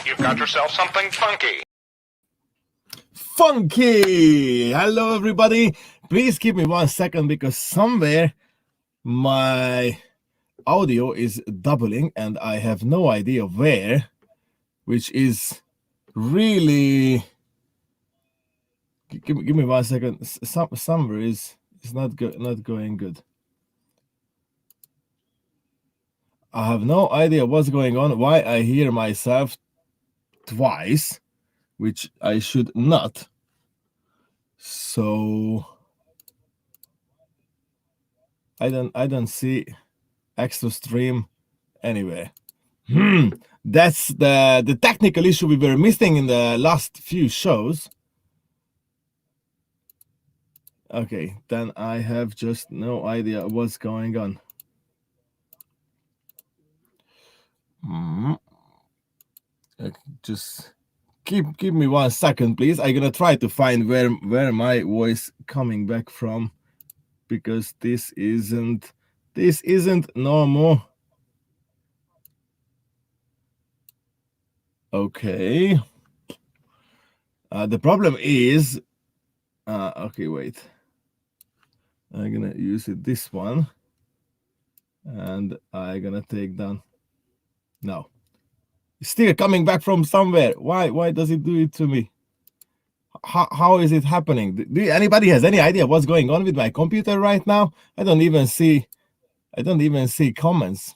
You've got yourself something funky. Funky! Hello, everybody. Please give me 1 second because somewhere my audio is doubling and I have no idea where, which is really. Give me 1 second. Somewhere is not going good. I have no idea what's going on. Why I hear myself twice, which I should not. So I don't see extra stream anywhere. That's the technical issue we were missing in the last few shows. Okay, then I have just no idea what's going on. Just give me 1 second, please. I'm gonna try to find where my voice coming back from, because this isn't normal. Okay. The problem is, okay, wait. I'm gonna use it this one, and I'm gonna take down. No, it's still coming back from somewhere. Why does it do it to me? How is it happening? Do anybody has any idea what's going on with my computer right now? I don't even see comments.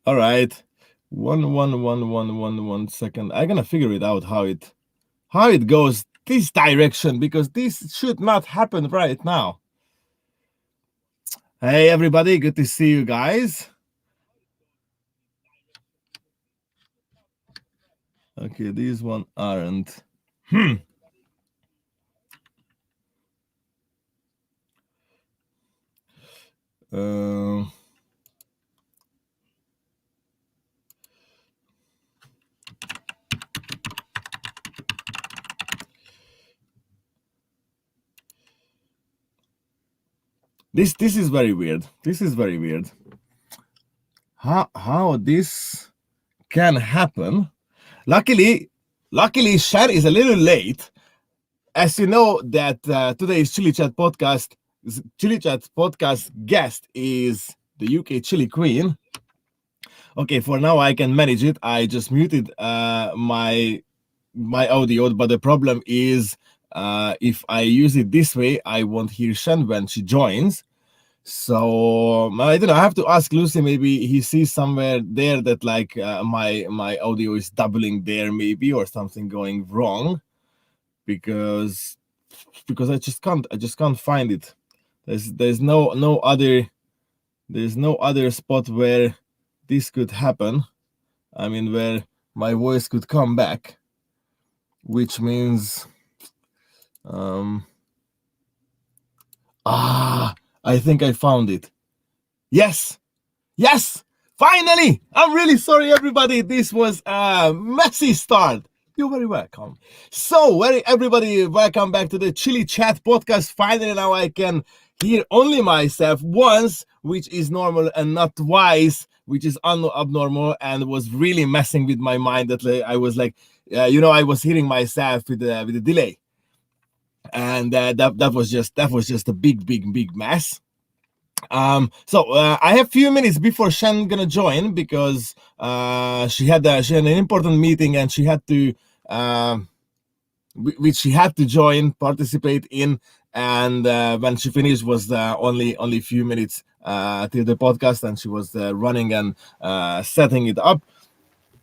All right, one second. I'm gonna figure it out how it goes this direction, because this should not happen right now. Hey everybody, good to see you guys. Okay, these one aren't. This is very weird. This is very weird. How this can happen? Luckily, Shar is a little late. As you know, that today's Chili Chat podcast guest is the UK Chili Queen. Okay, for now I can manage it. I just muted my audio, but the problem is if I use it this way, I won't hear Shen when she joins. So I don't know. I have to ask Lucy. Maybe he sees somewhere there that like my audio is doubling there, maybe, or something going wrong, because I just can't find it. There's no other spot where this could happen. I mean, where my voice could come back, which means I think I found it. Yes, finally. I'm really sorry, everybody. This was a messy start. You're very welcome. So, everybody, welcome back to the Chili Chat podcast. Finally, now I can hear only myself once, which is normal, and not twice, which is abnormal, and was really messing with my mind. That I was like, I was hearing myself with the delay, and that was just a big mess. So I have few minutes before Shen gonna join, because she had an important meeting, and she had to which she had to participate in, and when she finished was only a few minutes till the podcast, and she was running and setting it up,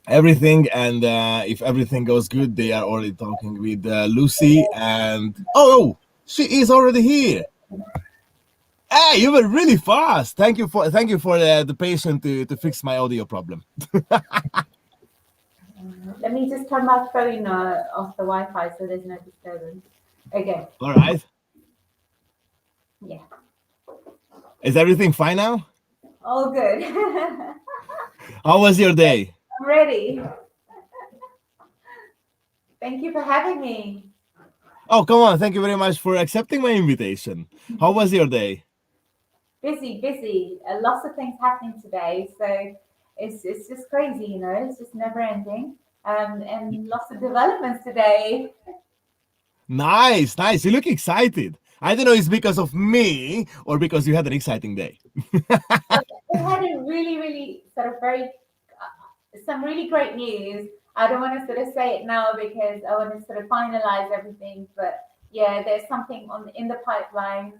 everything. And if everything goes good, they are already talking with Lucy, and oh, she is already here. Hey, you were really fast. Thank you for the patience to fix my audio problem. Let me just turn my phone off the Wi-Fi so there's no disturbance. Okay. All right. Yeah. Is everything fine now? All good. How was your day? I'm ready. Thank you for having me. Oh, come on. Thank you very much for accepting my invitation. How was your day? Busy, busy. Lots of things happening today, so it's just crazy, you know. It's just never ending. And lots of developments today. Nice, nice. You look excited. I don't know it's because of me or because you had an exciting day. But we had a really, really sort of very some really great news. I don't want to sort of say it now because I want to sort of finalize everything. But yeah, there's something on in the pipeline,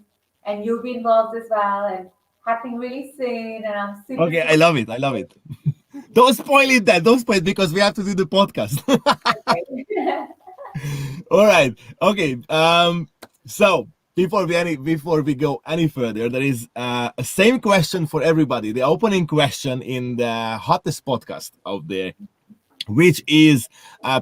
and you'll be involved as well, and happening really soon. And I'm super, Okay, super I love it. I love it. Don't spoil it then. Don't spoil it because we have to do the podcast. excited. All right. Okay. So before we go any further, there is a same question for everybody. The opening question in the hottest podcast out there, which is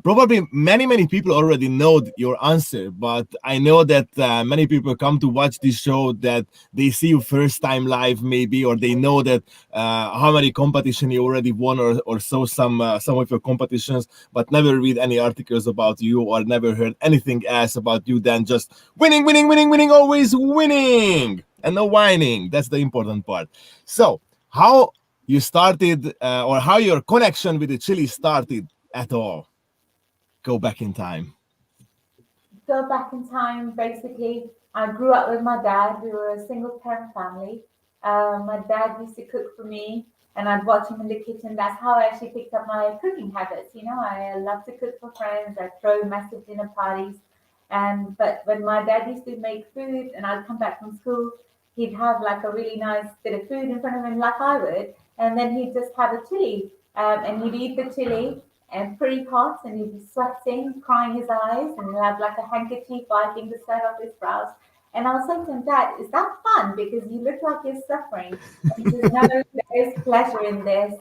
probably many people already know your answer, but I know that many people come to watch this show that they see you first time live maybe, or they know that how many competition you already won, or saw some of your competitions, but never read any articles about you or never heard anything else about you than just winning, winning, winning, winning, always winning, and no whining. That's the important part. So how you started, or how your connection with the chili started at all? Go back in time. Go back in time, basically, I grew up with my dad. We were a single parent family. My dad used to cook for me, and I'd watch him in the kitchen. That's how I actually picked up my cooking habits. You know, I love to cook for friends. I throw massive dinner parties. And but when my dad used to make food, and I'd come back from school, he'd have like a really nice bit of food in front of him, like I would, and then he'd just have a chili, and he'd eat the chili, and pretty hot, and he'd be sweating, crying his eyes, and he'll have like a handkerchief wiping the sweat off his brows. And I was saying to him, Dad, is that fun? Because you look like you're suffering. And he says, no, there's pleasure in this.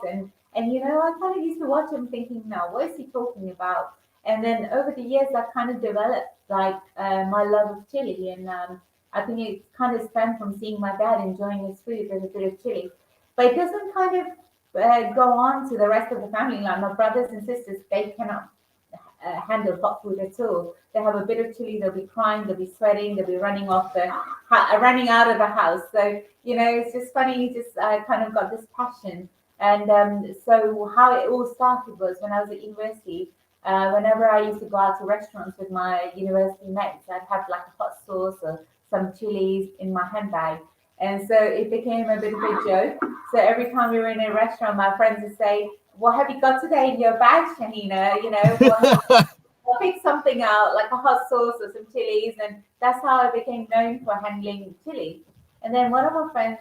And you know, I kind of used to watch him thinking, now, what is he talking about? And then over the years, I kind of developed like my love of chili. And I think it kind of stemmed from seeing my dad enjoying his food with a bit of chili. But it doesn't kind of go on to the rest of the family. Like my brothers and sisters, they cannot handle hot food at all. They have a bit of chili, they'll be crying, they'll be sweating, they'll be running out of the house. So you know, it's just funny. You just kind of got this passion, and so how it all started was when I was at university. Whenever I used to go out to restaurants with my university mates, I'd have like a hot sauce or some chilies in my handbag. And so it became a bit of a joke. So every time we were in a restaurant, my friends would say, "What have you got today in your bag, Shahina? You know, I'll pick something out, like a hot sauce or some chilies." And that's how I became known for handling chili. And then one of my friends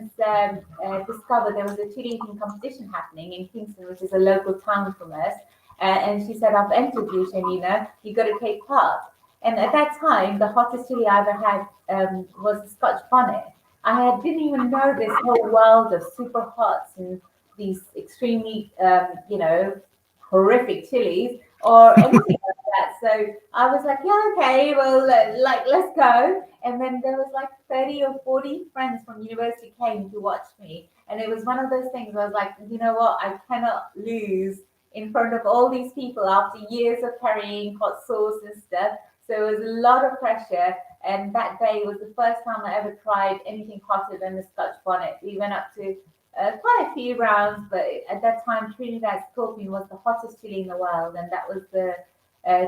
discovered there was a chili eating competition happening in Kingston, which is a local town from us. And she said, "I've entered you, Shahina. You got to take part." And at that time, the hottest chili I ever had was the Scotch bonnet. Didn't even know this whole world of super hots and these extremely, horrific chilies or anything like that. So I was like, yeah, okay, well, like, let's go. And then there was like 30 or 40 friends from university came to watch me. And it was one of those things I was like, you know what, I cannot lose in front of all these people after years of carrying hot sauce and stuff. So it was a lot of pressure. And that day was the first time I ever tried anything hotter than the Scotch bonnet. We went up to quite a few rounds, but at that time, Trinidad Scorpion was the hottest chili in the world, and that was the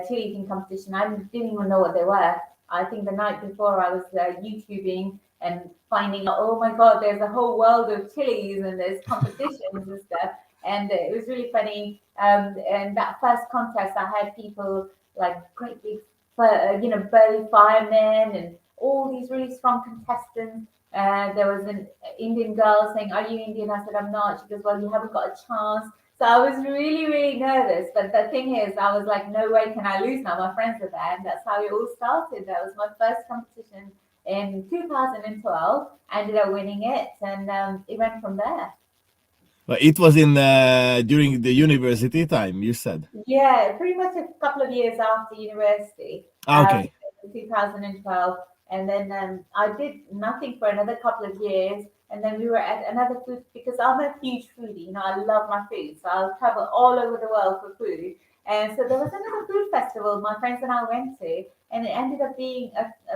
chili eating competition. I didn't even know what they were. I think the night before, I was YouTubing and finding out, oh my God, there's a whole world of chilies and there's competitions and stuff. And it was really funny. And that first contest, I had people like great big burly firemen and all these really strong contestants. There was an Indian girl saying, "Are you Indian?" I said, "I'm not." She goes, "Well, you haven't got a chance." So I was really, really nervous. But the thing is, I was like, no way can I lose now. My friends are there. And that's how it all started. That was my first competition in 2012. I ended up winning it. And it went from there. But it was in during the university time, you said. Yeah, pretty much a couple of years after university, Okay. 2012. And then I did nothing for another couple of years. And then we were at another food because I'm a huge foodie. You know, I love my food. So I'll travel all over the world for food. And so there was another food festival my friends and I went to, and it ended up being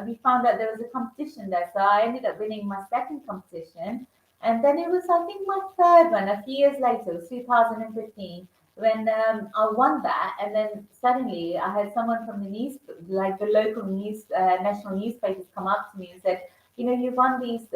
we found out there was a competition there. So I ended up winning my second competition. And then it was, I think, my third one a few years later, it was 2015, when I won that. And then suddenly I had someone from the news, like the local news, national newspapers come up to me and said, you know, you've won these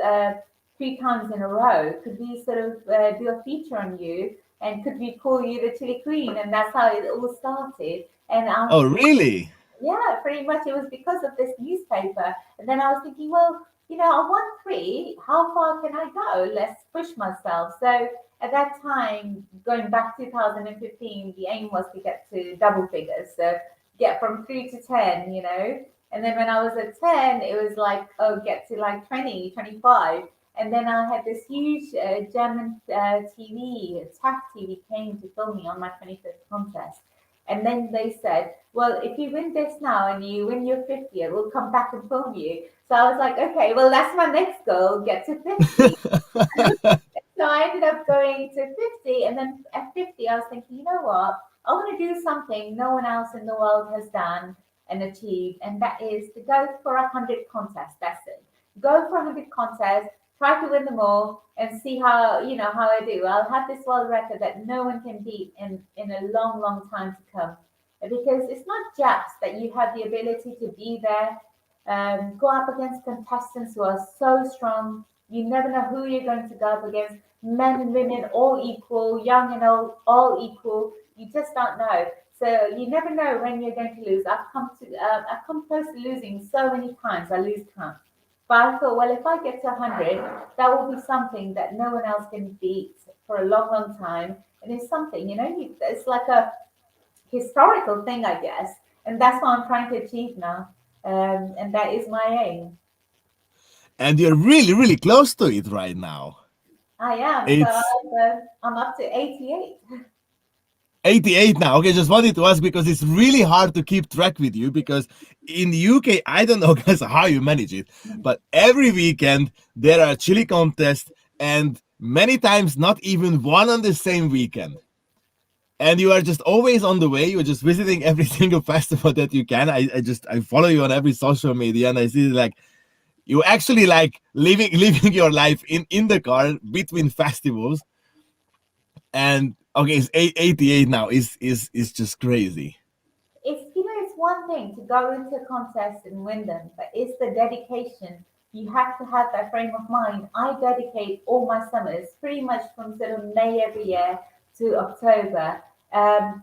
3 times in a row. Could we sort of do a feature on you? And could we call you the Chili Queen? And that's how it all started. And I Oh, really? yeah, pretty much it was because of this newspaper. And then I was thinking, well, you know, I won 3. How far can I go? Let's push myself. So at that time, going back 2015, the aim was to get to double figures. So get from 3 to 10, you know. And then when I was at 10, it was like, oh, get to like 20, 25. And then I had this huge German TV, Chat TV came to film me on my 25th contest. And then they said, well, if you win this now and you win your 50th, we'll come back and film you. So I was like, okay, well, that's my next goal, get to 50. So I ended up going to 50. And then at 50, I was thinking, you know what? I want to do something no one else in the world has done and achieved. And that is to go for 100 contests. That's it. Go for 100 contests, try to win them all and see how, you know, how I do. I'll have this world record that no one can beat in a long, long time to come. Because it's not just that you have the ability to be there, go up against contestants who are so strong. You never know who you're going to go up against. Men and women, all equal, young and old, all equal. You just don't know. So you never know when you're going to lose. I've come close to losing so many times. I lose count. But I thought, well, if I get to 100, that will be something that no one else can beat for a long, long time. And it's something, you know, it's like a historical thing, I guess. And that's what I'm trying to achieve now. And that is my aim. And you're really, really close to it right now. I am. So It's I'm up to 88. 88 now. Okay, just wanted to ask because it's really hard to keep track with you because in the UK, I don't know guys how you manage it, but every weekend there are chili contests and many times not even one on the same weekend. And you are just always on the way. You're just visiting every single festival that you can. I follow you on every social media and I see like you actually like living your life in the car between festivals. And okay, it's 88 now. Is just crazy. It's, you know, it's one thing to go into a contest and win them, but it's the dedication. You have to have that frame of mind. I dedicate all my summers, pretty much from sort of May every year to October.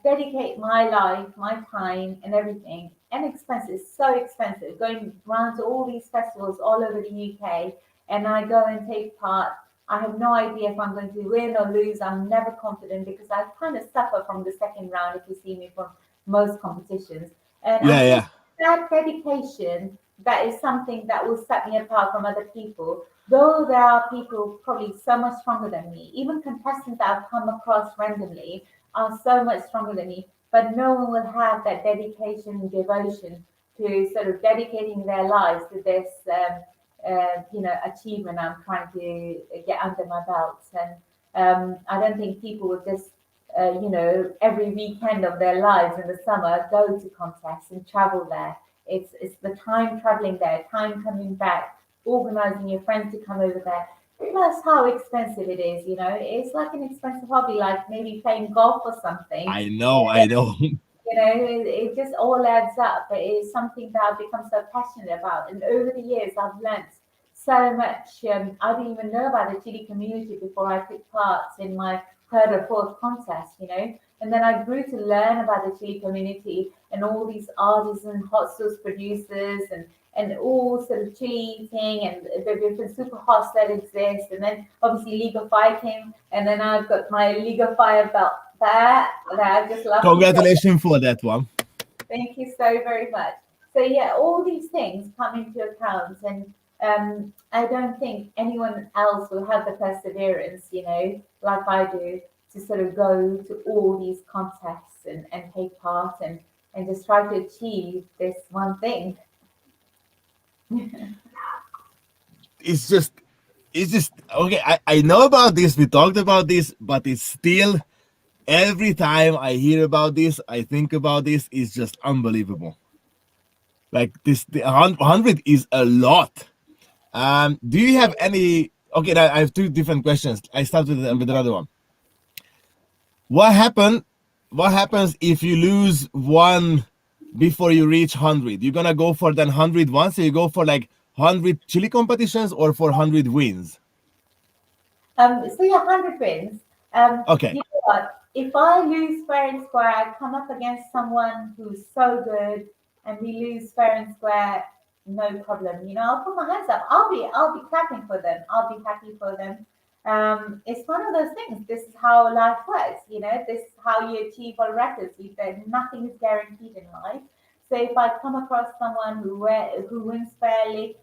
Dedicate my life, my time, and everything. And expensive, so expensive. Going around to all these festivals all over the UK, and I go and take part. I have no idea if I'm going to win or lose. I'm never confident because I kind of suffer from the second round if you see me from most competitions. And I think Yeah. that dedication, that is something that will set me apart from other people. Though there are people probably so much stronger than me, even contestants that I've come across randomly are so much stronger than me, but no one will have that dedication and devotion to sort of dedicating their lives to this, you know, achievement I'm trying to get under my belt. And I don't think people will just you know, every weekend of their lives in the summer go to contests and travel there. It's the time traveling there, time coming back, organizing your friends to come over there. Plus how expensive it is, you know. It's like an expensive hobby, like maybe playing golf or something. I know. You know, it just all adds up. But it is something that I've become so passionate about. And over the years, I've learnt so much. I didn't even know about the Chile community before I took part in my third or fourth contest, you know. And then I grew to learn about the Chile community and all these artisan hot sauce producers and all sort of chili eating and the different super hots that exist. And then obviously League of Fire came, and then I've got my League of Fire belt that I just love. Congratulations for that one. Thank you so very much. So yeah, all these things come into account, and I don't think anyone else will have the perseverance, you know, like I do, to sort of go to all these contests and take part and just try to achieve this one thing. It's just okay. I know about this. We talked about this, but it's still every time I hear about this, I think about this. It's just unbelievable. Like this, the 100 is a lot. Do you have any? Okay, now I have two different questions. I start with another one. What happen? What happens if you lose one before you reach 100? You're gonna go for the 100 once, so you go for like 100 chili competitions or for 100 wins? So yeah, 100 wins. Okay. You know what? If I lose fair and square, I come up against someone who's so good, and we lose fair and square, no problem. You know, I'll put my hands up. I'll be clapping for them. I'll be happy for them. It's one of those things. This is how life works. You know, this is how you achieve all records. Nothing is guaranteed in life. So if I come across someone who wins fairly,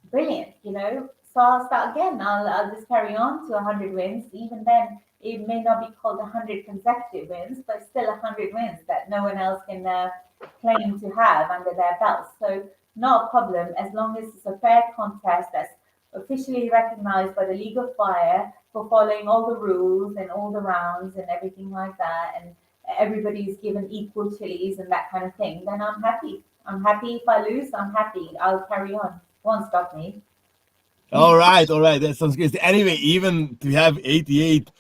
brilliant, you know. So I'll start again. I'll just carry on to 100 wins. Even then, it may not be called 100 consecutive wins, but still 100 wins that no one else can claim to have under their belts. So not a problem as long as it's a fair contest that's officially recognized by the League of Fire for following all the rules and all the rounds and everything like that, and everybody's given equal chilies and that kind of thing. Then I'm happy. I'm happy if I lose. I'm happy. I'll carry on. Won't stop me. All right, all right. That sounds good. Anyway, even to have 88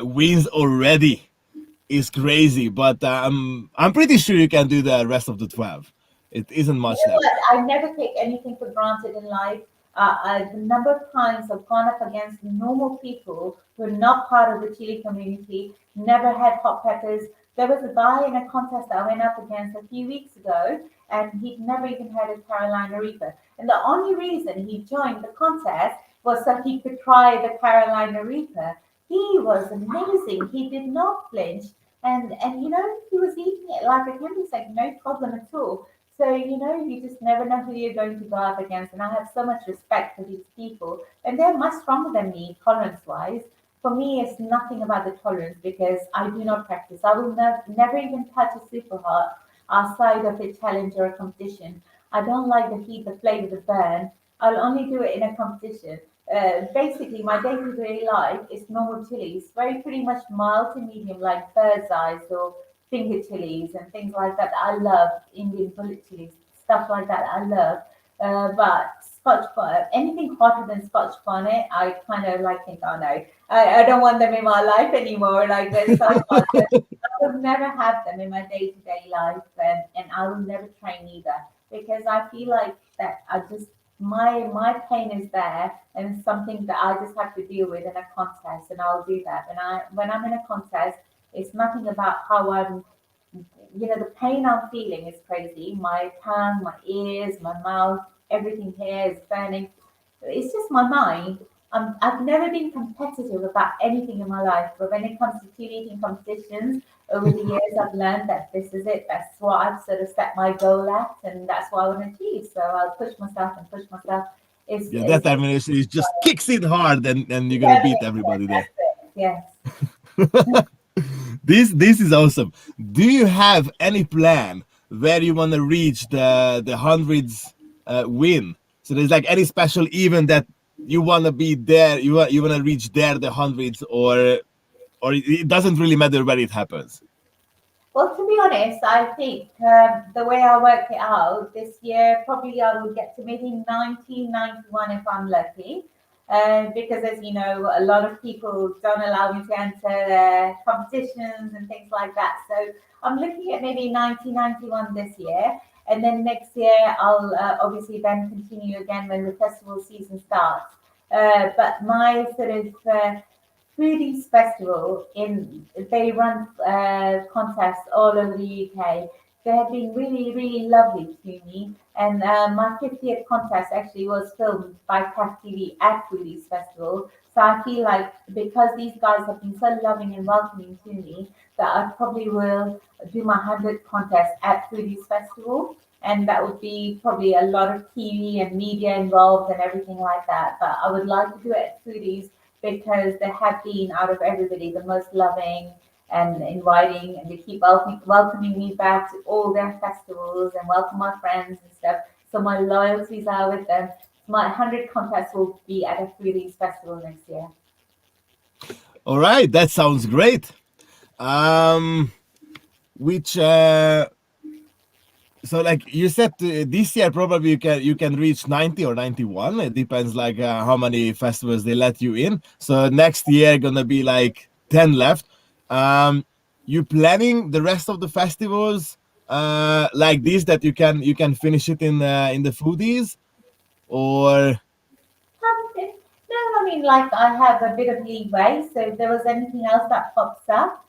wins already is crazy, but I'm pretty sure you can do the rest of the 12. It isn't You much know left. what? I never take anything for granted in life. The number of times I've gone up against normal people who are not part of the chili community, never had hot peppers. There was a guy in a contest that I went up against a few weeks ago, and he'd never even had a Carolina Reaper. And the only reason he joined the contest was so he could try the Carolina Reaper. He was amazing. He did not flinch. And you know, he was eating it like a candy, like no problem at all. So, you know, you just never know who you're going to go up against. And I have so much respect for these people. And they're much stronger than me, tolerance wise. For me, it's nothing about the tolerance because I do not practice. I will never even touch a super hot outside of a challenge or a competition. I don't like the heat, the flavor, the burn. I'll only do it in a competition. Basically, my day-to-day life is normal chilies, very pretty much mild to medium, like bird's eyes or finger chilies and things like that. I love Indian bullet chilies, stuff like that. I love. But Scotch bonnet, anything hotter than Scotch bonnet, I kind of like think, oh no, I don't want them in my life anymore. Like they're so hot. But I will never have them in my day-to-day life, and I will never train either because I feel like that I just my pain is there and it's something that I just have to deal with in a contest, and I'll do that. When I'm in a contest, it's nothing about how I'm, you know, the pain I'm feeling is crazy. My tongue, my ears, my mouth, everything here is burning. It's just my mind. I've never been competitive about anything in my life, but when it comes to cheerleading competitions, over the years I've learned that this is it. That's what I've sort of set my goal at, and that's what I want to achieve. So I'll push myself and push myself. Yeah, that It's termination is just kicks it hard, and you're gonna beat determination. everybody there. That's it. Yes. This is awesome. Do you have any plan where you want to reach the hundreds win? So there's like any special event that you want to be there, you want to reach there the hundreds, or it doesn't really matter where it happens. Well, to be honest, I think the way I work it out this year, probably I will get to maybe 1991 if I'm lucky. Because, as you know, a lot of people don't allow me to enter competitions and things like that. So I'm looking at maybe 1991 this year. And then next year, I'll obviously then continue again when the festival season starts. But my sort of foodies festival in they run contests all over the UK. They have been really, really lovely to me. And my 50th contest actually was filmed by CAF TV at Foodies Festival. So I feel like because these guys have been so loving and welcoming to me, that I probably will do my 100th contest at Foodies Festival. And that would be probably a lot of TV and media involved and everything like that. But I would like to do it at Foodies because they have been out of everybody the most loving and inviting, and they keep welcoming me back to all their festivals and welcome my friends and stuff. So my loyalties are with them. My 100 contest will be at a Foodies festival next year. All right, that sounds great. Which so like you said, this year probably you can reach 90 or 91. It depends like how many festivals they let you in. So next year gonna be like 10 left. You planning the rest of the festivals like this, that you can finish it in the foodies, or No, I mean, like I have a bit of leeway, so if there was anything else that pops up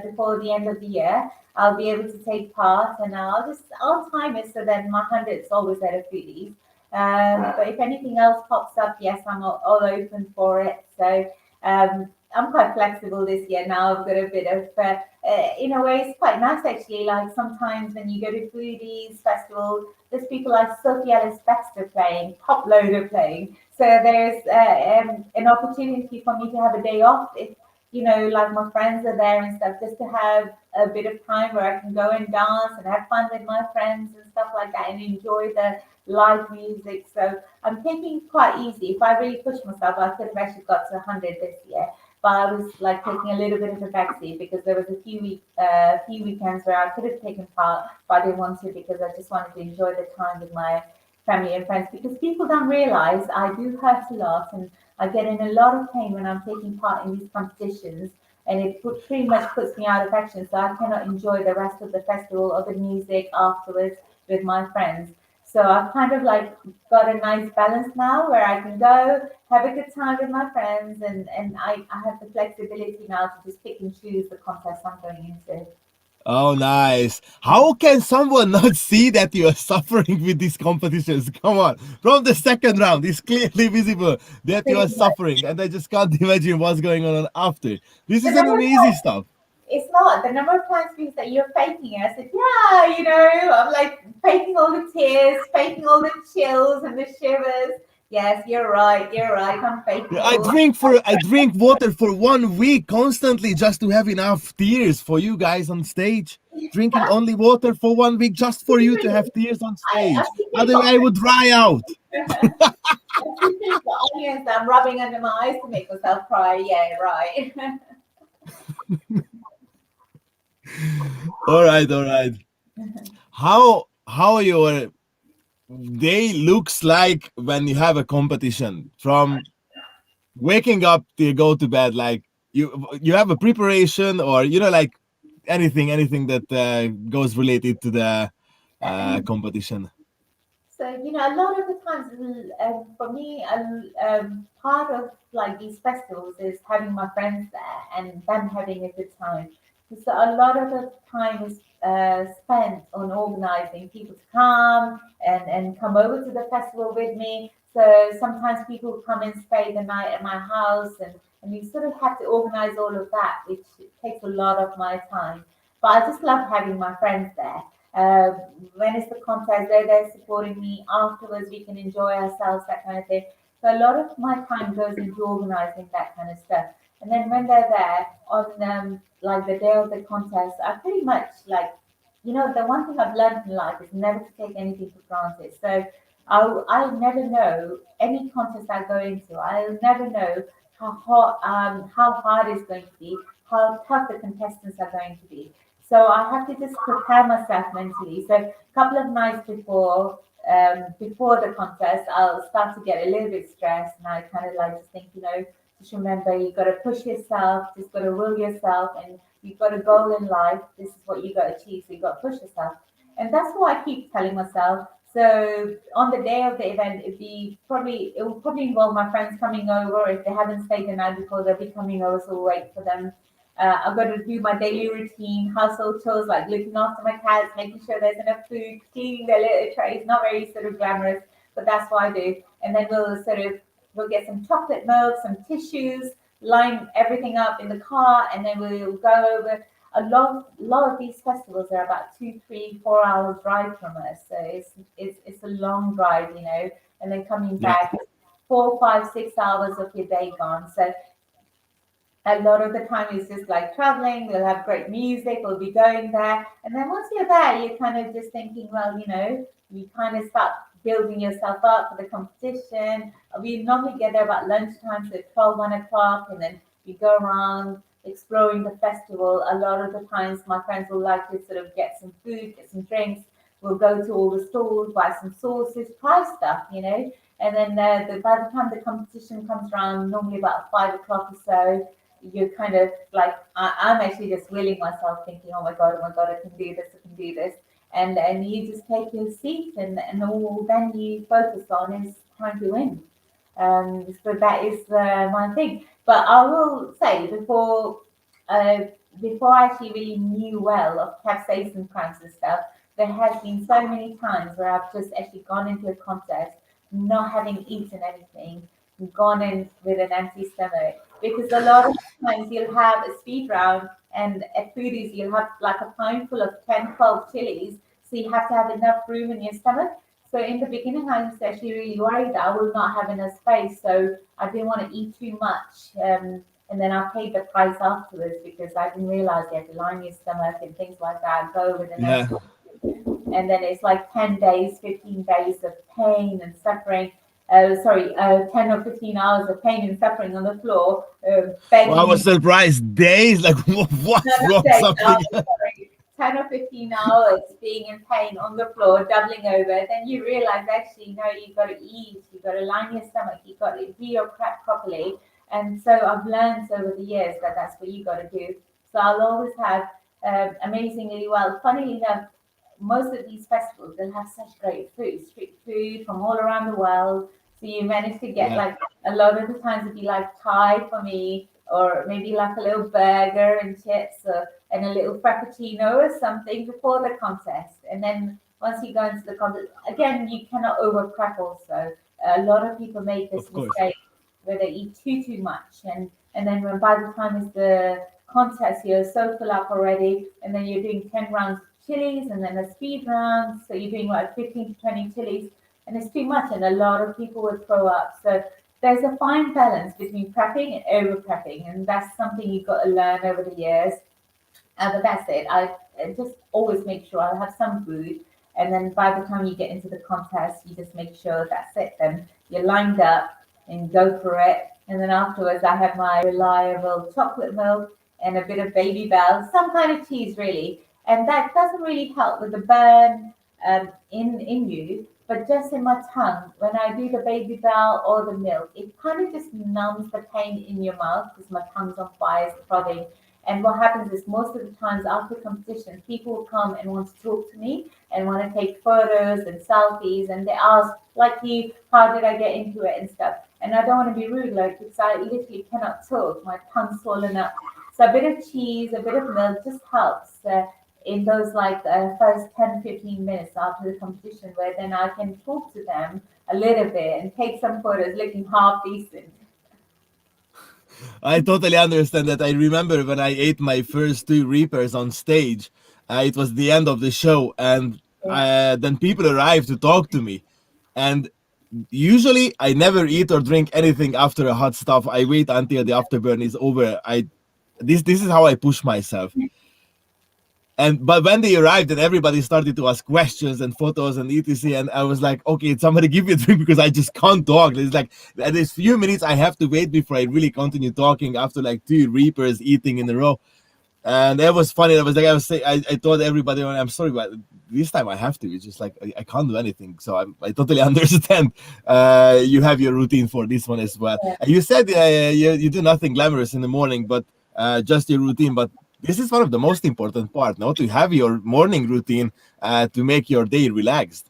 before the end of the year, I'll be able to take part, and I'll time it so that my hundred's always at a foodies. But if anything else pops up, yes, I'm all open for it. So I'm quite flexible this year now. I've got a bit of, in a way, it's quite nice actually. Like sometimes when you go to foodies festival, there's people like Sophie Ellis Bextor playing, Top Loader playing. So there's an opportunity for me to have a day off if, like my friends are there and stuff, just to have a bit of time where I can go and dance and have fun with my friends and stuff like that and enjoy the live music. So I'm taking it quite easy. If I really push myself, I could have actually got to 100 this year. But I was like taking a little bit of a backseat because there was a few weekends where I could have taken part, but I didn't want to because I just wanted to enjoy the time with my family and friends. Because people don't realize I do hurt a lot and I get in a lot of pain when I'm taking part in these competitions, and it pretty much puts me out of action. So I cannot enjoy the rest of the festival or the music afterwards with my friends. So I've kind of like got a nice balance now where I can go have a good time with my friends, and I have the flexibility now to just pick and choose the contest I'm going into. oh nice. How can someone not see that you are suffering with these competitions? Come on, from the second round it's clearly visible that you are Pretty much. suffering, and I just can't imagine what's going on after. This The isn't number an of easy times, stuff. it's not. The number of times people say you're faking it. I said, yeah, I'm like faking all the tears, faking all the chills and the shivers. Yes, you're right. You're right. I'm faking it all. I drink water for 1 week constantly just to have enough tears for you guys on stage. Drinking only water for 1 week just for you to Secretly, have tears on I stage. secretly Otherwise, got I would dry out. I secretly got onions that I'm rubbing under my eyes to make myself cry. Yeah, right. All right, all right. How your day looks like when you have a competition, from waking up to you go to bed? Like you have a preparation, or like anything that goes related to the competition. So, a lot of the times, for me, part of like these festivals is having my friends there and them having a good time. So a lot of the time is spent on organizing people to come and come over to the festival with me. So sometimes people come and stay the night at my house, and you sort of have to organize all of that, which takes a lot of my time. But I just love having my friends there. Uh, when it's the contest, they're there supporting me. Afterwards, we can enjoy ourselves, that kind of thing. So a lot of my time goes into organizing that kind of stuff. And then when they're there on like the day of the contest, I pretty much like, the one thing I've learned in life is never to take anything for granted. So I'll never know any contest I go into. I'll never know how hard it's going to be, how tough the contestants are going to be. So I have to just prepare myself mentally. So a couple of nights before the contest, I'll start to get a little bit stressed, and I kind of like to think, just remember you got to push yourself, just got to will yourself, and you've got a goal in life. This is what you got to achieve. So you got to push yourself, and that's what I keep telling myself. So on the day of the event, it will probably involve my friends coming over. If they haven't stayed the night before, they'll be coming over, so we'll wait for them. I've got to do my daily routine, household chores like looking after my cats, making sure there's enough food, cleaning their litter trays. Not very sort of glamorous, but that's what I do. And then we'll get some chocolate milk, some tissues, line everything up in the car, and then we'll go over. A lot of these festivals are about 2, 3, 4 hours drive from us, so it's a long drive, and then coming Yeah. back, 4, 5, 6 hours of your day gone. So a lot of the time is just like traveling. We'll have great music. We'll be going there. And then once you're there, you're kind of just thinking, well, you kind of start building yourself up for the competition. We normally get there about lunchtime, so 12, 1 o'clock, and then you go around, exploring the festival. A lot of the times my friends will like to sort of get some food, get some drinks. We'll go to all the stalls, buy some sauces, try stuff, and then by the time the competition comes around, normally about 5 o'clock or so, you're kind of like, I'm actually just willing myself, thinking, oh my god, I can do this, I can do this, and you just take your seat, and all then you focus on is trying to win. So that is my thing. But I will say uh, before I actually really knew well of capsaicin crimes and stuff, there has been so many times where I've just actually gone into a contest not having eaten anything, gone in with an empty stomach. Because a lot of times you'll have a speed round, and at foodies you'll have like a poundful of 10, 12 chilies. So you have to have enough room in your stomach. So in the beginning, I was actually really worried that I will not have enough space. So I didn't want to eat too much. And then I paid the price afterwards because I didn't realize you have to line your stomach and things like that, go with an Yeah. and then it's like 10 days, 15 days of pain and suffering. 10 or 15 hours of pain and suffering on the floor, Well, I begging. was surprised. Days, like what's No, wrong? days, Something. sorry. 10 or 15 hours being in pain on the floor, doubling over. Then you realize actually, no, you've got to eat, you've got to line your stomach, you've got to do your prep properly. And so I've learned over the years that that's what you got to do. So I'll always have amazingly well. Funnily enough, most of these festivals they'll have such great food, street food from all around the world. So you manage to get Yeah. like a lot of the times it'd be like Thai for me, or maybe like a little burger and chips, and a little frappuccino or something before the contest. And then once you go into the contest, again, you cannot over prep also. A lot of people make this Of course. mistake where they eat too much, and then when by the time it's the contest, you're so full up already, and then you're doing 10 rounds of chilies and then a speed round, so you're doing like 15 to 20 chilies, and it's too much, and a lot of people would throw up. So there's a fine balance between prepping and over prepping, and that's something you've got to learn over the years. But that's it. I just always make sure I have some food, and then by the time you get into the contest, you just make sure that's it. Then you're lined up and go for it. And then afterwards, I have my reliable chocolate milk and a bit of baby bell, some kind of cheese, really. And that doesn't really help with the burn in you, but just in my tongue. When I do the baby bell or the milk, it kind of just numbs the pain in your mouth because my tongue's on fire, it's throbbing. And what happens is most of the times after competition, people will come and want to talk to me and want to take photos and selfies, and they ask, like you, how did I get into it and stuff. And I don't want to be rude, like, because I literally cannot talk. My tongue's swollen up. So a bit of cheese, a bit of milk just helps in those like first 10, 15 minutes after the competition, where then I can talk to them a little bit and take some photos looking half decent. I totally understand that. I remember when I ate my first two Reapers on stage. It was the end of the show, and Yeah. then people arrived to talk to me. And usually, I never eat or drink anything after a hot stuff. I wait until the afterburn is over. This is how I push myself. And but when they arrived and everybody started to ask questions and photos and etc, and I was like, okay, somebody give me a drink because I just can't talk. It's like at this few minutes I have to wait before I really continue talking after like two Reapers eating in a row. And that was funny. I was like, I told everybody, I'm sorry, but this time I have to. It's just like I can't do anything. So I totally understand. You have your routine for this one as well. Yeah. You said you do nothing glamorous in the morning, but just your routine. But this is one of the most important part, no? To have your morning routine to make your day relaxed.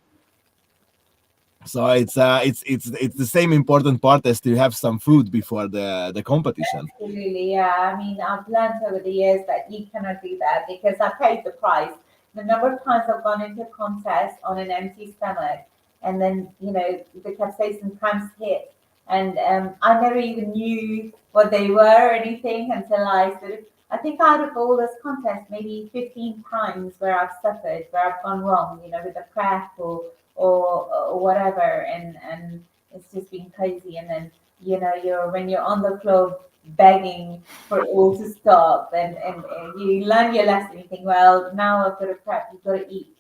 So it's the same important part as to have some food before the competition. Absolutely, yeah. I mean, I've learned over the years that you cannot do that because I paid the price. The number of times I've gone into a contest on an empty stomach, and then the capsaicin cramps hit, and I never even knew what they were or anything until I sort of. I think out of all those contests, maybe 15 times where I've suffered, where I've gone wrong, with the prep or whatever, and it's just been crazy. And then you're when you're on the floor begging for it all to stop, and you learn your lesson. You think, well, now I've got to prep, you've got to eat.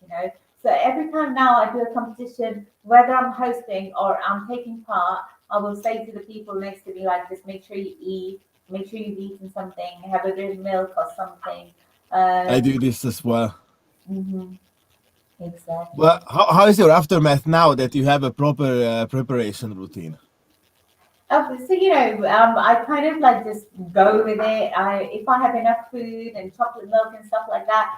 So every time now I do a competition, whether I'm hosting or I'm taking part, I will say to the people next to me, like, just make sure you eat, make sure you've eaten something, have a good milk or something. I do this as well. Mhm, exactly. But how is your aftermath now that you have a proper preparation routine? So I kind of like just go with it. If I have enough food and chocolate milk and stuff like that,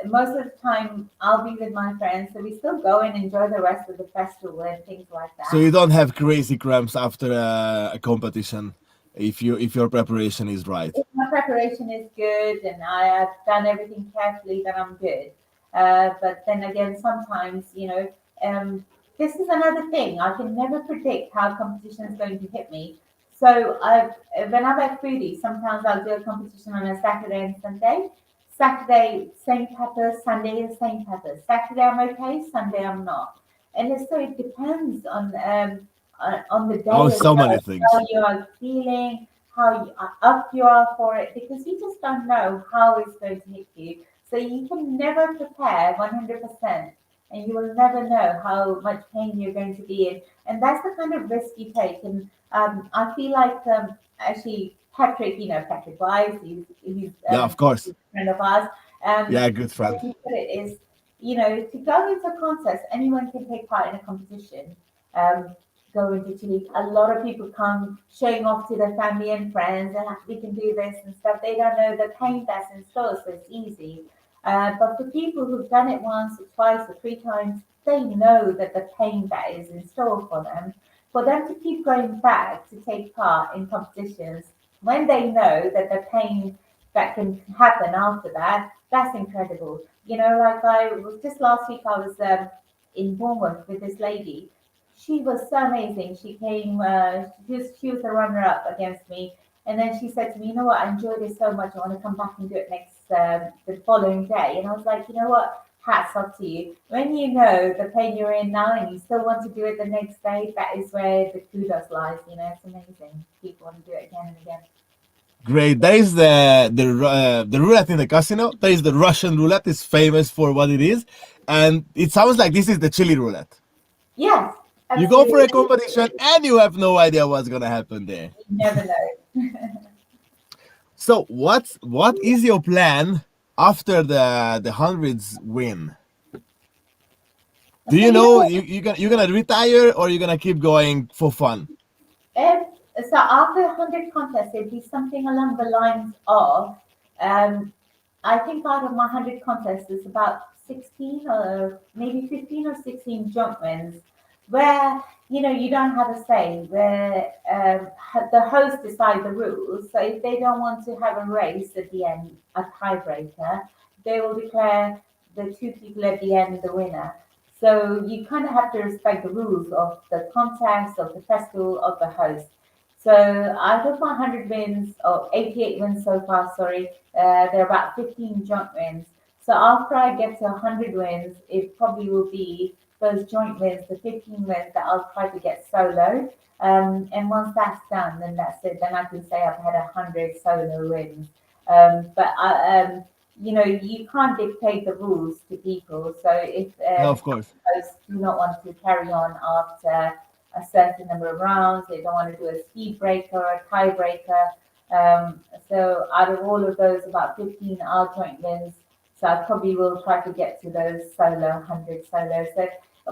most of the time I'll be with my friends, so we still go and enjoy the rest of the festival and things like So that. you don't have crazy cramps after a competition if your preparation is right. If my preparation is good and I have done everything carefully, then I'm good. But then again, sometimes, this is another thing. I can never predict how competition is going to hit me. So when I'm at foodie, sometimes I'll do a competition on a Saturday and Sunday. Saturday, same peppers. Sunday, the same peppers. Saturday, I'm okay. Sunday, I'm not. And so it depends on the Oh, day as so many well, how things. you are feeling, how up you are for it, because you just don't know how it's going to hit you. So you can never prepare 100%, and you will never know how much pain you're going to be in. And that's the kind of risk you take. And I feel like actually Patrick, Patrick Wise, he's Yeah, of course. a friend of ours. Yeah, good The way friend. he put it is, to go into a contest, anyone can take part in a competition. Um, Go into Chile. A lot of people come showing off to their family and friends, and we can do this and stuff. They don't know the pain that's in store, so it's easy. But for people who've done it once or twice or three times, they know that the pain that is in store for them to keep going back to take part in competitions, when they know that the pain that can happen after that, that's incredible. Like I was just last week, I was in Bournemouth with this lady. She was so amazing. She came, she was a runner up against me. And then she said to me, you know what, I enjoyed it so much. I want to come back and do it the following day. And I was like, you know what, hats off to you. When you know the pain you're in now and you still want to do it the next day, that is where the kudos lies. It's amazing. People want to do it again and again. Great. There is the roulette in the casino. There is the Russian roulette. It's famous for what it is, and it sounds like this is the chili roulette. Yes, You go for a absolutely. competition and you have no idea what's gonna happen there. You never know. So what is your plan after the hundreds win? Do So you know you're gonna retire or you're gonna keep going for fun? If so, after 100 contests, it'd be something along the lines of, um, I think out of my 100 contests, there's about 16 or maybe 15 or 16 jump wins, where you don't have a say, where the host decide the rules. So if they don't want to have a race at the end, a tiebreaker, they will declare the two people at the end the winner. So you kind of have to respect the rules of the contest, of the festival, of the host. So out of my 100 wins, or 88 wins so far, sorry, there are about 15 joint wins. So after I get to 100 wins, it probably will be those joint wins, the 15 wins that I'll try to get solo. And once that's done, then that's it. Then I can say I've had 100 solo wins. You can't dictate the rules to people. So if Yeah, of course. hosts do not want to carry on after a certain number of rounds, they don't want to do a speed breaker or a tiebreaker. So out of all of those, about 15 are joint wins. So I probably will try to get to those 100 solos. So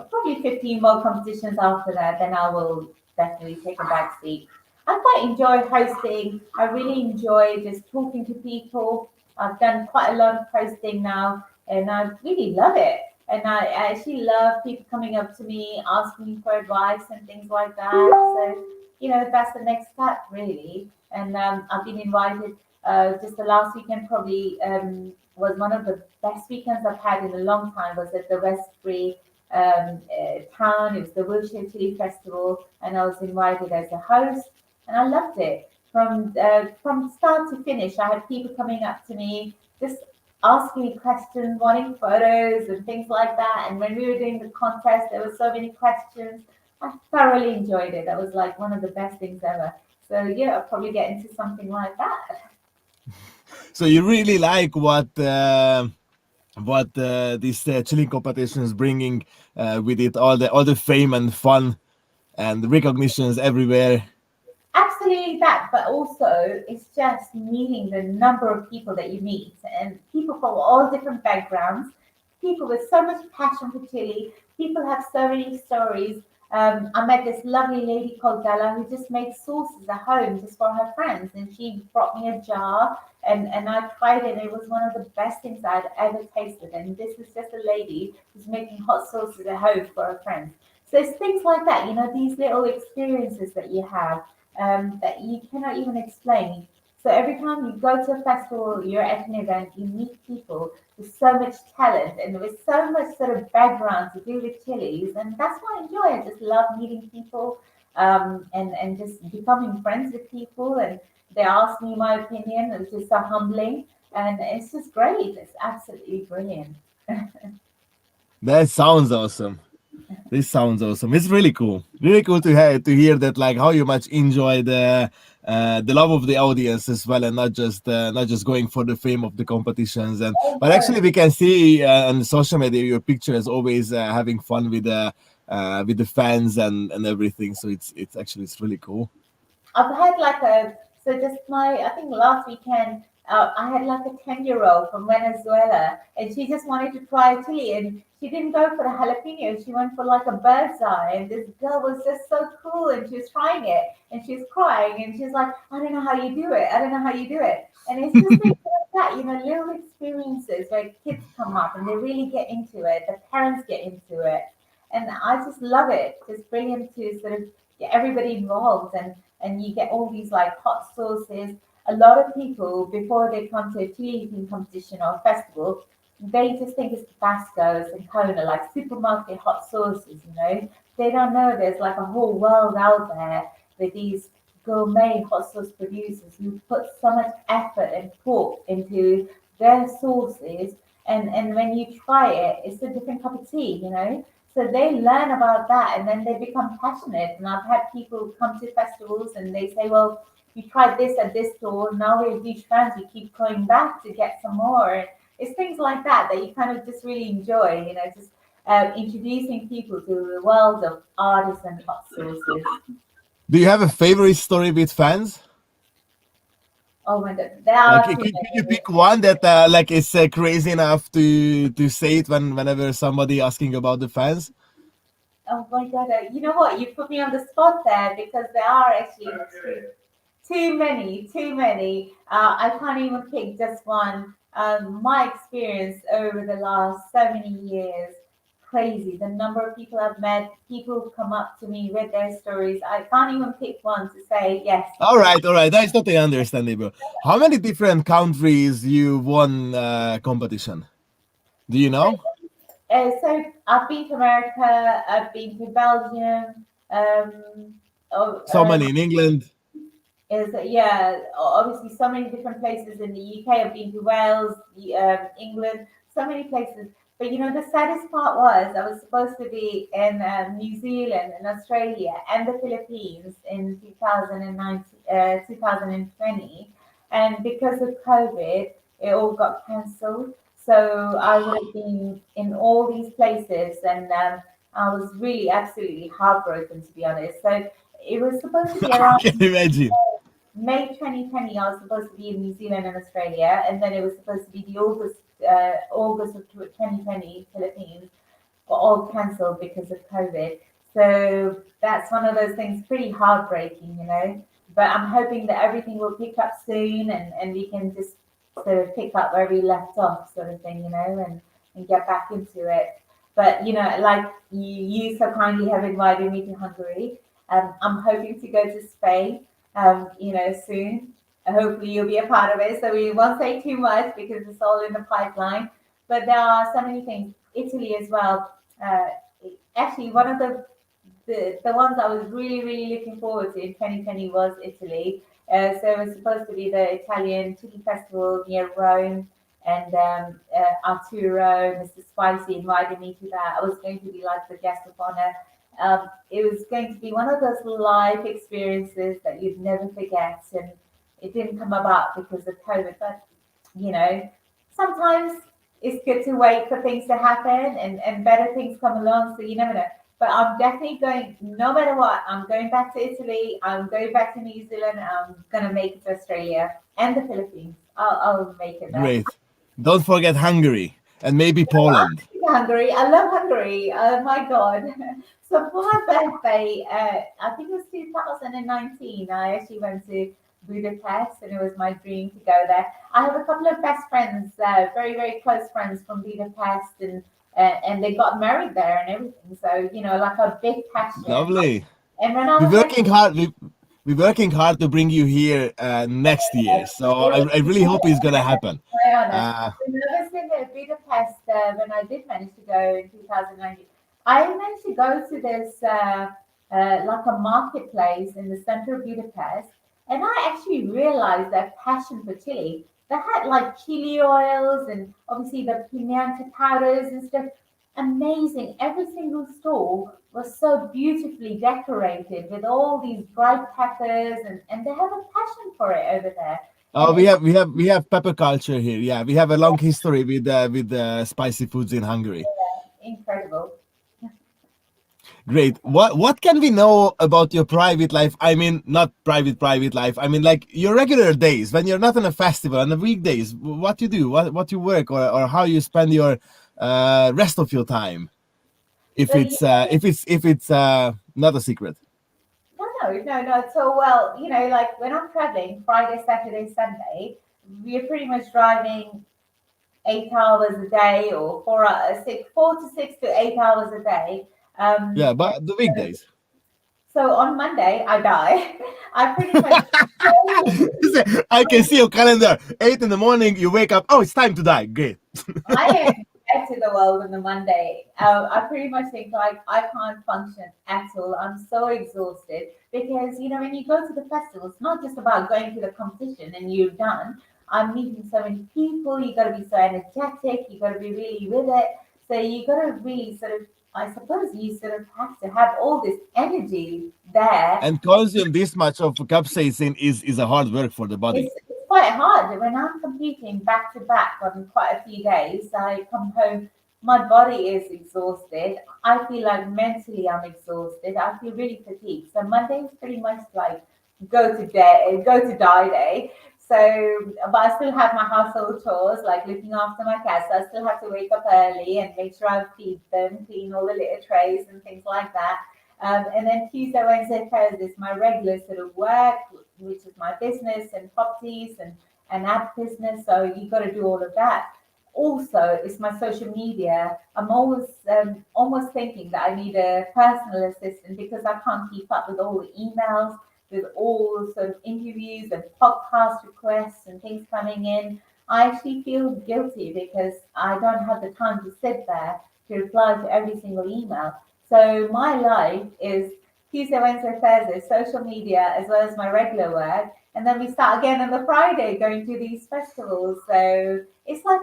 probably 15 more competitions after that, then I will definitely take a back seat. I quite enjoy hosting. I really enjoy just talking to people. I've done quite a lot of posting now, and I really love it. And I actually love people coming up to me, asking me for advice and things like that. So, that's the next step, really. And I've been invited just the last weekend, probably was one of the best weekends I've had in a long time, was at the Westbury town. It was the Wiltshire Chili Festival, and I was invited as a host, and I loved it. From start to finish, I had people coming up to me, just asking me questions, wanting photos and things like that. And when we were doing the contest, there were so many questions. I thoroughly enjoyed it. That was like one of the best things ever. So yeah, I'll probably get into something like that. So you really like what this chilling competition is bringing with it, all the fame and fun and recognitions everywhere. Absolutely, but also it's just meeting the number of people that you meet, and people from all different backgrounds, people with so much passion for chili. People have so many stories. I met this lovely lady called Gala who just makes sauces at home just for her friends, and she brought me a jar, and I tried it, and it was one of the best things I'd ever tasted. And this is just a lady who's making hot sauces at home for her friends. So it's things like that, these little experiences that you have, that you cannot even explain. So every time you go to a festival, you're at an event, you meet people with so much talent and with so much sort of background to do with chilies, and that's what I enjoy. I just love meeting people, and just becoming friends with people, and they ask me my opinion, which is so humbling, and it's just great. It's absolutely brilliant. That sounds awesome. This sounds awesome. It's really cool. Really cool to hear that, like, how you much enjoy the love of the audience as well, and not just going for the fame of the competitions. And but actually, we can see on social media your picture is always having fun with the fans and everything. So it's really cool. I've had like a so just my I think last weekend I had like a 10-year-old from Venezuela, and she just wanted to try chili, and she didn't go for the jalapeno. She went for like a bird's eye, and this girl was just so cool, and she was trying it, and she was crying, and she's like, I don't know how you do it. I don't know how you do it. And it's just things like that, little experiences where kids come up and they really get into it. The parents get into it, and I just love it. It's brilliant to sort of get everybody involved, and you get all these like hot sauces. A lot of people, before they come to a chili eating competition or festival, they just think it's Tabascos and Kona, like supermarket hot sauces. They don't know there's like a whole world out there with these gourmet hot sauce producers who put so much effort and thought into their sauces. And when you try it, it's a different cup of tea. So they learn about that, and then they become passionate. And I've had people come to festivals and they say, well, we tried this at this store. Now we're huge fans. We keep going back to get some more. And it's things like that that you kind of just really enjoy, just introducing people to the world of artisan hot sauces. Do you have a favorite story with fans? Oh my God, there Like, are could, too could you many. pick one that like is crazy enough to say it whenever somebody asking about the fans? Oh my God, you know what? You put me on the spot there because there are actually too many. I can't even pick just one. My experience over the last so many years, crazy. The number of people I've met, people who come up to me with their stories. I can't even pick one to say yes. All right. That's totally understandable. How many different countries you won competition? Do you So, know? so I've been to America. I've been to Belgium. Oh, So many in England. is yeah, obviously so many different places in the UK. I've been to Wales, England, so many places. But the saddest part was I was supposed to be in New Zealand and Australia and the Philippines in 2020, and because of COVID, it all got cancelled. So I would have been in all these places, and I was really absolutely heartbroken, to be honest. So it was supposed to be I around can imagine. May 2020. I was supposed to be in New Zealand and Australia, and then it was supposed to be the August of 2020 Philippines, were all cancelled because of COVID. So that's one of those things, pretty heartbreaking. But I'm hoping that everything will pick up soon, and we can just sort of pick up where we left off, sort of thing, and get back into it. But like you so kindly have invited me to Hungary. I'm hoping to go to Spain, soon. Hopefully you'll be a part of it. So we won't say too much because it's all in the pipeline. But there are so many things. Italy as well. Uh, Actually, one of the ones I was really, really looking forward to in 2020 was Italy. So it was supposed to be the Italian Chili Festival near Rome, and Arturo, Mr. Spicy invited me to that. I was going to be like the guest of honor. It was going to be one of those live experiences that you'd never forget, and it didn't come about because of COVID. But you know, sometimes it's good to wait for things to happen, and better things come along. So you never know. But I'm definitely going, no matter what, I'm going back to Italy, I'm going back to New Zealand, I'm going to make it to Australia and the Philippines. I'll make it there. Great. Don't forget Hungary and maybe Poland. Hungary. I love Hungary. Oh my God. So for my birthday, I think it was 2019, I actually went to Budapest and it was my dream to go there. I have a couple of best friends, very, very close friends from Budapest and they got married there and everything. So, you know, like a big passion. Lovely. And when I We're was working hard. We're working hard to bring you here next year. So I really hope it's gonna happen. my honor. When I was in Budapest, when I did manage to go in 2019, I managed to go to this like a marketplace in the center of Budapest, and I actually realized their passion for chili. They had like chili oils and obviously the pimienta powders and stuff. Amazing. Every single store was so beautifully decorated with all these bright peppers and they have a passion for it over there. Oh, And we have pepper culture here. Yeah, we have a long history with spicy foods in Hungary. incredible. Great. What can we know about your private life? I mean, not private life. I mean, like your regular days when you're not on a festival on the weekdays. What you do? What you work or how you spend your rest of your time? If So, it's not a secret. no. So, well, you know, like when I'm traveling Friday, Saturday, Sunday, we're pretty much driving 8 hours a day or 4 to 6 to 8 hours a day. Yeah, but the weekdays. So on Monday, I die. I pretty much. I can see your calendar. 8 in the morning, you wake up. Oh, it's time to die. Great. I am dead to the world on the Monday. I pretty much think like I can't function at all. I'm so exhausted because you know when you go to the festival, it's not just about going to the competition and you're done. I'm meeting so many people. You got to be so energetic. You got to be really with it. So you got to really sort of. I suppose you sort of have to have all this energy there. And consume this much of capsaicin is a hard work for the body. It's quite hard. When I'm competing back to back on quite a few days, I come home, my body is exhausted. I feel like mentally I'm exhausted. I feel really fatigued. So Monday is pretty much like go to die day. So, but I still have my household chores, like looking after my cats. So I still have to wake up early and make sure I feed them, clean all the litter trays and things like that. And then Tuesday, Wednesday, Thursday is my regular sort of work, which is my business and properties and ad business. So you got to do all of that. Also, it's my social media. I'm always almost thinking that I need a personal assistant because I can't keep up with all the emails, with all sort of interviews and podcast requests and things coming in. I actually feel guilty because I don't have the time to sit there to reply to every single email. So my life is Tuesday, Wednesday, Thursday, social media, as well as my regular work. And then we start again on the Friday going to these festivals. So it's like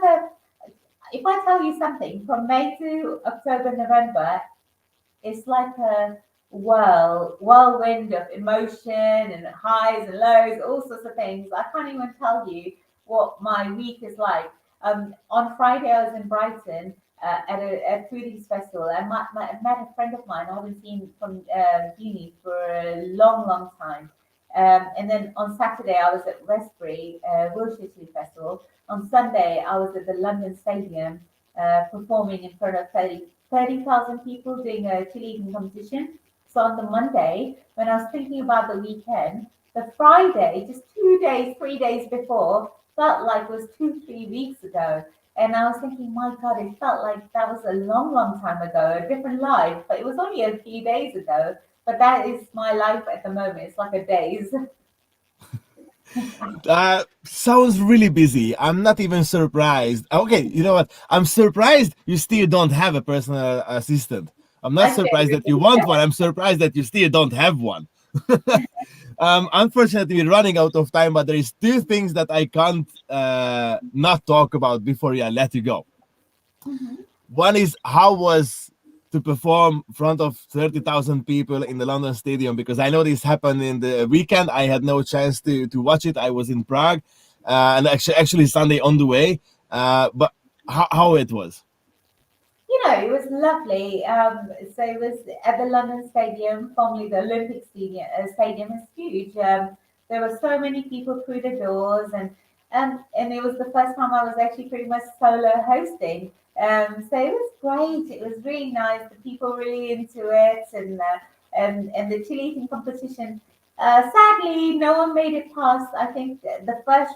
if I tell you something, from May to October, November, it's like a whirlwind of emotion and highs and lows, all sorts of things. I can't even tell you what my week is like. On Friday, I was in Brighton at a foodies festival. I met a friend of mine I haven't seen from uni for a long time. And then on Saturday, I was at Westbury Wiltshire Chili Festival. On Sunday, I was at the London Stadium performing in front of 30,000 people doing a chili eating competition. So on the Monday, when I was thinking about the weekend, the Friday, just 2 days, 3 days before, felt like it was 2, 3 weeks ago. And I was thinking, my God, it felt like that was a long time ago, a different life. But it was only a few days ago. But that is my life at the moment. It's like a daze. Sounds really busy. I'm not even surprised. Okay, you know what? I'm surprised you still don't have a personal assistant. I'm not surprised that you want one. I'm surprised that you still don't have one. Unfortunately, we're running out of time, but there is two things that I can't not talk about before I let you go. One is how was to perform in front of 30,000 people in the London Stadium, because I know this happened in the weekend. I had no chance to watch it. I was in Prague and actually Sunday on the way. But how it was? it was lovely. So it was at the London Stadium, formerly the Olympic Stadium. It's huge. There were so many people through the doors, and it was the first time I was actually pretty much solo hosting. So it was great. It was really nice. The people really into it, and the chili eating competition. Sadly, no one made it past. I think the first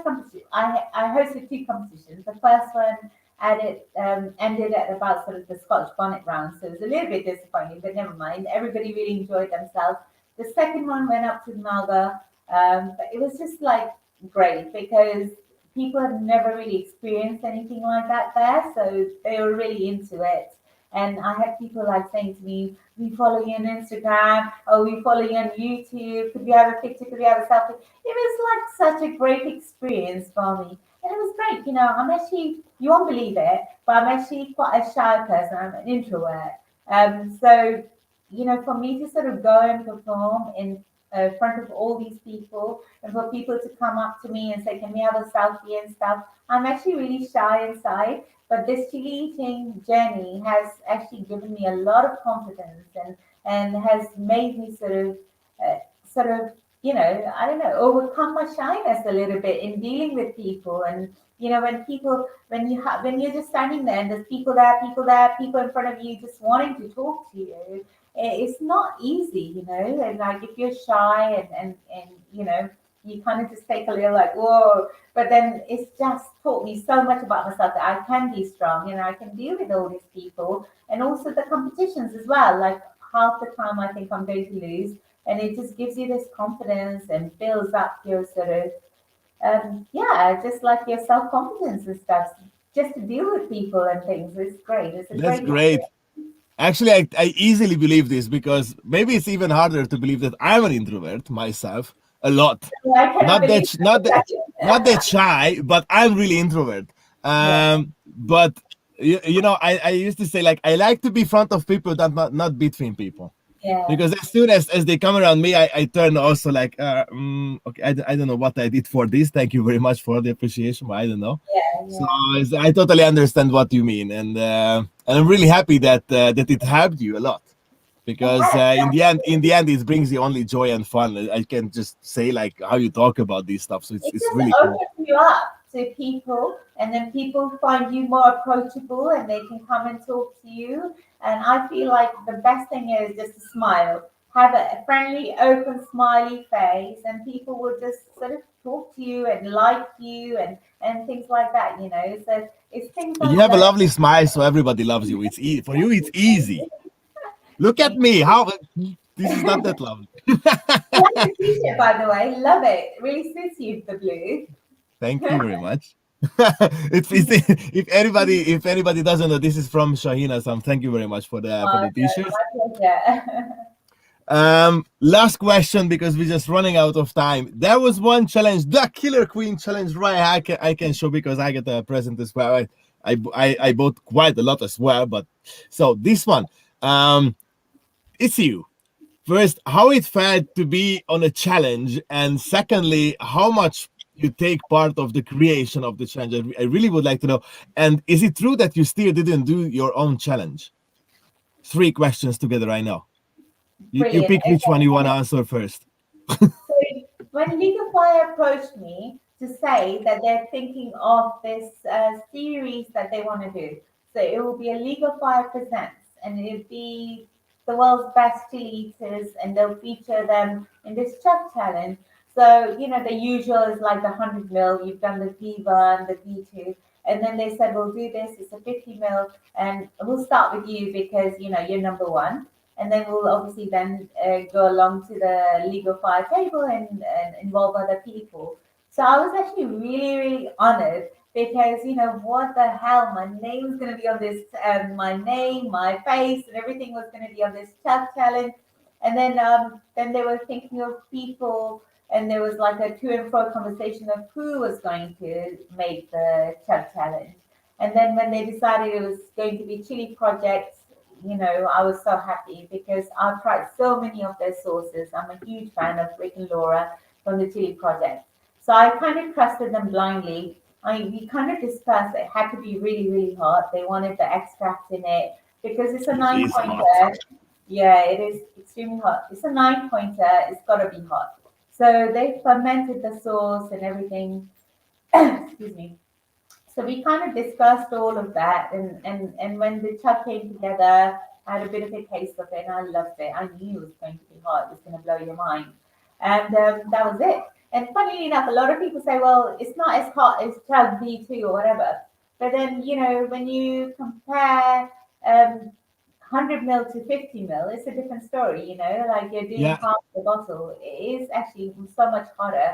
competition. I hosted two competitions. The first one ended at about sort of the Scotch bonnet round, so it was a little bit disappointing, but never mind. Everybody really enjoyed themselves. The second one went up to Naga, but it was just like great because people have never really experienced anything like that there, so they were really into it. And I had people like saying to me, "We follow you on Instagram, or we follow you on YouTube. Could we have a picture? Could we have a selfie?" It was like such a great experience for me. And it was great. I'm actually, you won't believe it, but I'm actually quite a shy person. I'm an introvert. So, for me to sort of go and perform in front of all these people and for people to come up to me and say, "Can we have a selfie and stuff?" I'm actually really shy inside. But this chili eating journey has actually given me a lot of confidence and has made me sort of I don't know, overcome my shyness a little bit in dealing with people. And when you're just standing there and there's people there, people in front of you just wanting to talk to you, it's not easy, and like if you're shy and you kind of just take a little like, whoa. But then it's just taught me so much about myself that I can be strong and I can deal with all these people, and also the competitions as well. Like half the time I think I'm going to lose, and it just gives you this confidence and builds up your sort of just like your self-confidence and stuff, just to deal with people and things. It's great. It's a That's great great. Actually, I easily believe this because maybe it's even harder to believe that I'm an introvert myself a lot. I cannot Not believe that not that not that shy, but I'm really introvert. yeah, But I used to say like I like to be front of people, that not between people. yeah, Because as soon as they come around me, I turn also like, okay, I don't know what I did for this. Thank you very much for the appreciation. But I don't know. yeah, So yeah. I totally understand what you mean, and I'm really happy that it helped you a lot. It Because has. in the end, it brings you only joy and fun. I can just say like how you talk about these stuff. So it's It it's just really cool. opens you up to people, and then people find you more approachable and they can come and talk to you. And I feel like the best thing is just to smile, have a friendly, open, smiley face, and people will just sort of talk to you and like you and things like that. So it's things And you like have a that. lovely smile, so everybody loves you. For you. It's easy. Look at me. How this is not that lovely. I like the t-shirt, by the way. Love it. Really suits you, the blue. Thank you very much. If anybody doesn't know, this is from Shahina. So thank you very much for the t-shirt. My pleasure. Last question because we're just running out of time. There was one challenge, the Killer Queen challenge, right? I can show because I get a present as well. I bought quite a lot as well, but so this one, it's you. First, how it felt to be on a challenge, and secondly, how much you take part of the creation of the challenge. I really would like to know. And is it true that you still didn't do your own challenge? Three questions together right now. You Brilliant. pick which one you want to answer first. So when League of Fire approached me to say that they're thinking of this series that they want to do, so it will be a League of Fire presents, and it'll be the world's best chili eaters, and they'll feature them in this chef challenge. So the usual is like the 100 ml. You've done the Viva and the V2, and then they said we'll do this. It's a 50 ml, and we'll start with you because you're number one, and then we'll obviously then go along to the legal fire table and involve other people. So I was actually really, really honored because what the hell, my name was going to be on this, my name, my face, and everything was going to be on this chat challenge. And then they were thinking of people, and there was like a to and fro conversation of who was going to make the chat challenge. And then when they decided it was going to be Chili Project, I was so happy because I've tried so many of their sauces. I'm a huge fan of Rick and Laura from the Chili Project. So I kind of trusted them blindly. we kind of discussed it had to be really, really hot. They wanted the extract in it because it's a It is 9-pointer. Yeah, it is extremely hot. It's a 9-pointer. It's got to be hot. So they fermented the sauce and everything. Excuse me. So we kind of discussed all of that, and when the chut came together, I had a bit of a taste of it, and I loved it. I knew it was going to be hot. It was going to blow your mind, and that was it. And funnily enough, a lot of people say, well, it's not as hot as chug V2 or whatever. But then, when you compare 100 mil to 50 mil, it's a different story, like you're doing half the bottle. It is actually so much hotter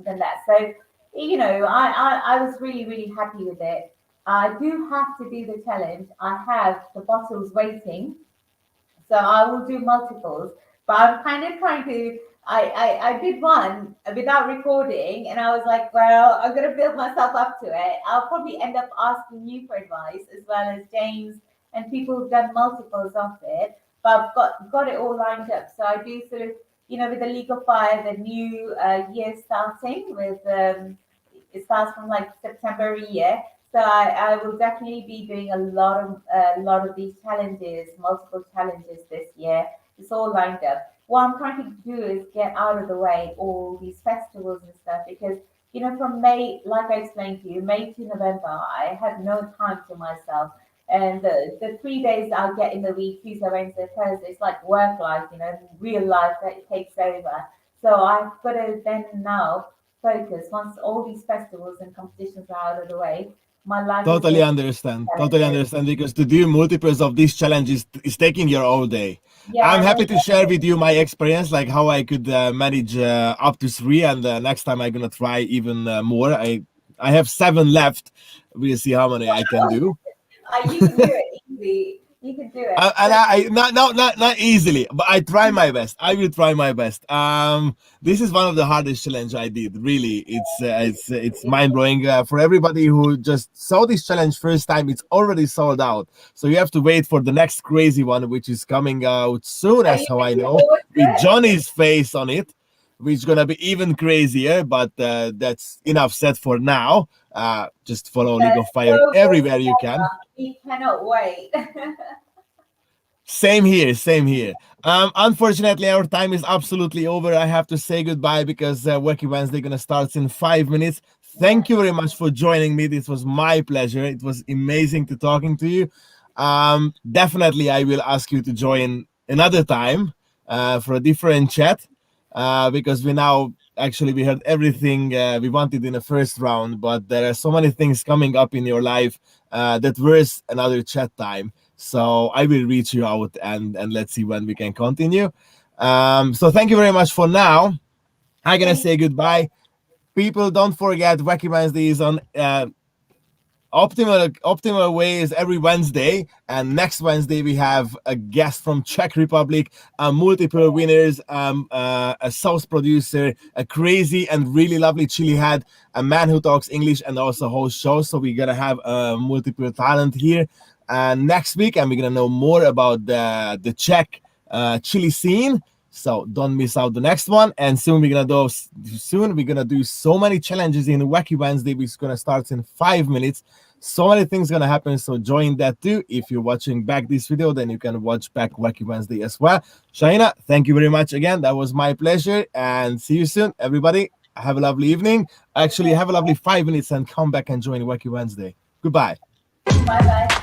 than that. So, I was really, really happy with it. I do have to do the challenge. I have the bottles waiting. So I will do multiples, but I'm kind of trying to. I did one without recording, and I was like, well, I'm gonna build myself up to it. I'll probably end up asking you for advice as well as James and people who've done multiples of it. But I've got it all lined up. So I do sort of, with the League of Fire, the new year starting with it starts from like September a year. So I will definitely be doing a lot of these challenges, multiple challenges this year. It's all lined up. What I'm trying to do is get out of the way all these festivals and stuff because from May, like I explained to you, May to November, I have no time to myself. And the 3 days I'll get in the week, Tuesday, Wednesday, Thursday, it's like work life, real life that it takes over. So I've got to then now focus once all these festivals and competitions are out of the way. My life Totally understand because to do multiples of these challenges is taking your all day. I'm happy to share with you my experience, like how I could manage up to 3, and next time I'm gonna try even more. I have 7 left. We'll see how many I can do. You can do it easy. You can do it. And I not easily, but I try my best. I will try my best. This is one of the hardest challenge I did. Really, it's mind blowing for everybody who just saw this challenge first time. It's already sold out, so you have to wait for the next crazy one, which is coming out soon, as how I know, with Johnny's face on it, which is gonna be even crazier. But that's enough said for now. Just follow League of Fire everywhere you can. We cannot wait. Same here. Unfortunately, our time is absolutely over. I have to say goodbye because Wacky Wednesday gonna start in 5 minutes. Thank you very much for joining me. This was my pleasure. It was amazing to talking to you. Definitely, I will ask you to join another time for a different chat because we heard everything we wanted in the first round, but there are so many things coming up in your life that worth another chat time. So I will reach you out and let's see when we can continue. So thank you very much for now. I'm gonna say goodbye. People, don't forget Wacky Wednesday is on optimal ways every Wednesday, and next Wednesday we have a guest from Czech Republic, multiple winners, a sauce producer, a crazy and really lovely Chilli-head, a man who talks English and also hosts shows. So we're gonna have multiple talent here next week, and we're gonna know more about the Czech chili scene. So don't miss out the next one. And soon we're gonna do so many challenges in Wacky Wednesday, which is gonna start in 5 minutes. So many things gonna happen. So join that too. If you're watching back this video, then you can watch back Wacky Wednesday as well. Shahina, thank you very much again. That was my pleasure. And see you soon, everybody. Have a lovely evening. Actually, have a lovely 5 minutes and come back and join Wacky Wednesday. Goodbye. Bye bye.